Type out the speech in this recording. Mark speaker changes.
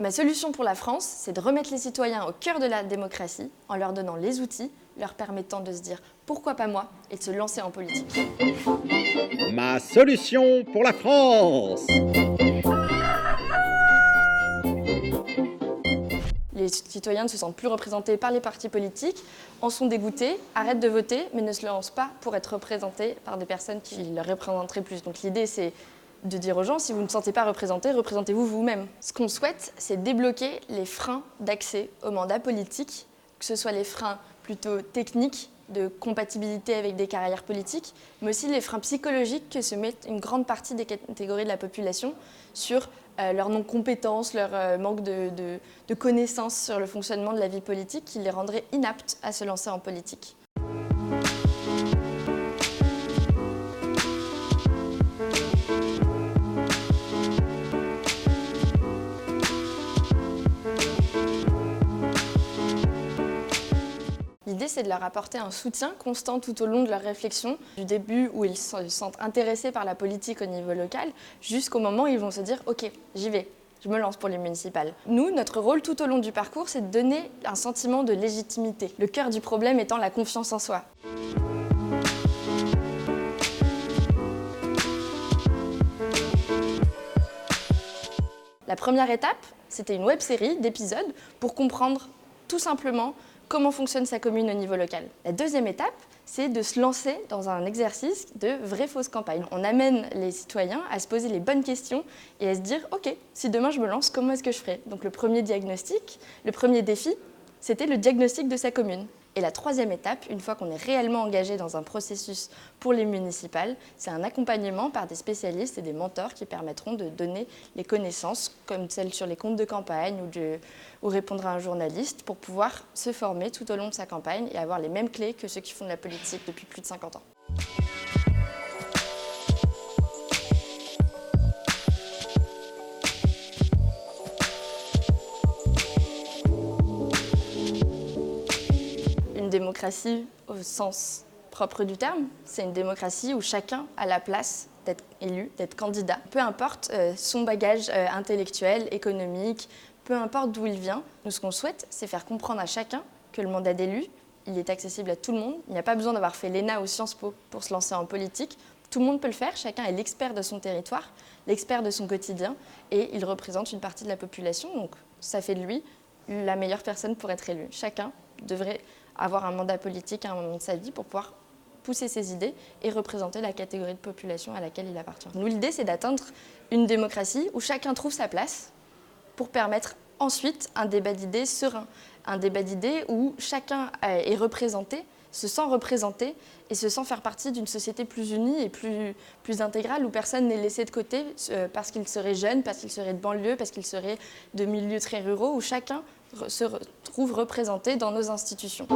Speaker 1: Ma solution pour la France, c'est de remettre les citoyens au cœur de la démocratie en leur donnant les outils, leur permettant de se dire « pourquoi pas moi ?» et de se lancer en politique.
Speaker 2: Ma solution pour la France!
Speaker 1: Les citoyens ne se sentent plus représentés par les partis politiques, en sont dégoûtés, arrêtent de voter, mais ne se lancent pas pour être représentés par des personnes qui les représenteraient plus. Donc l'idée, c'est de dire aux gens, si vous ne vous sentez pas représentés, représentez-vous vous-même. Ce qu'on souhaite, c'est débloquer les freins d'accès au mandat politique, que ce soit les freins plutôt techniques, de compatibilité avec des carrières politiques, mais aussi les freins psychologiques que se met une grande partie des catégories de la population sur leur non-compétence, leur manque de connaissances sur le fonctionnement de la vie politique qui les rendrait inaptes à se lancer en politique. L'idée, c'est de leur apporter un soutien constant tout au long de leur réflexion, du début où ils se sentent intéressés par la politique au niveau local, jusqu'au moment où ils vont se dire « Ok, j'y vais, je me lance pour les municipales ». Nous, notre rôle tout au long du parcours, c'est de donner un sentiment de légitimité, le cœur du problème étant la confiance en soi. La première étape, c'était une web-série d'épisodes pour comprendre tout simplement comment fonctionne sa commune au niveau local. La deuxième étape, c'est de se lancer dans un exercice de vraie-fausse campagne. On amène les citoyens à se poser les bonnes questions et à se dire « Ok, si demain je me lance, comment est-ce que je ferai ?» Donc le premier diagnostic, le premier défi, c'était le diagnostic de sa commune. Et la troisième étape, une fois qu'on est réellement engagé dans un processus pour les municipales, c'est un accompagnement par des spécialistes et des mentors qui permettront de donner les connaissances, comme celles sur les comptes de campagne ou répondre à un journaliste, pour pouvoir se former tout au long de sa campagne et avoir les mêmes clés que ceux qui font de la politique depuis plus de 50 ans. Une démocratie au sens propre du terme, c'est une démocratie où chacun a la place d'être élu, d'être candidat. Peu importe son bagage intellectuel, économique, peu importe d'où il vient. Nous, ce qu'on souhaite, c'est faire comprendre à chacun que le mandat d'élu, il est accessible à tout le monde. Il n'y a pas besoin d'avoir fait l'ENA ou Sciences Po pour se lancer en politique. Tout le monde peut le faire, chacun est l'expert de son territoire, l'expert de son quotidien, et il représente une partie de la population. Donc ça fait de lui la meilleure personne pour être élu. Chacun devrait avoir un mandat politique à un moment de sa vie pour pouvoir pousser ses idées et représenter la catégorie de population à laquelle il appartient. Nous, l'idée, c'est d'atteindre une démocratie où chacun trouve sa place pour permettre ensuite un débat d'idées serein, un débat d'idées où chacun est représenté, se sent représenté et se sent faire partie d'une société plus unie et plus intégrale, où personne n'est laissé de côté parce qu'il serait jeune, parce qu'il serait de banlieue, parce qu'il serait de milieux très ruraux, où chacun se retrouve représenté dans nos institutions.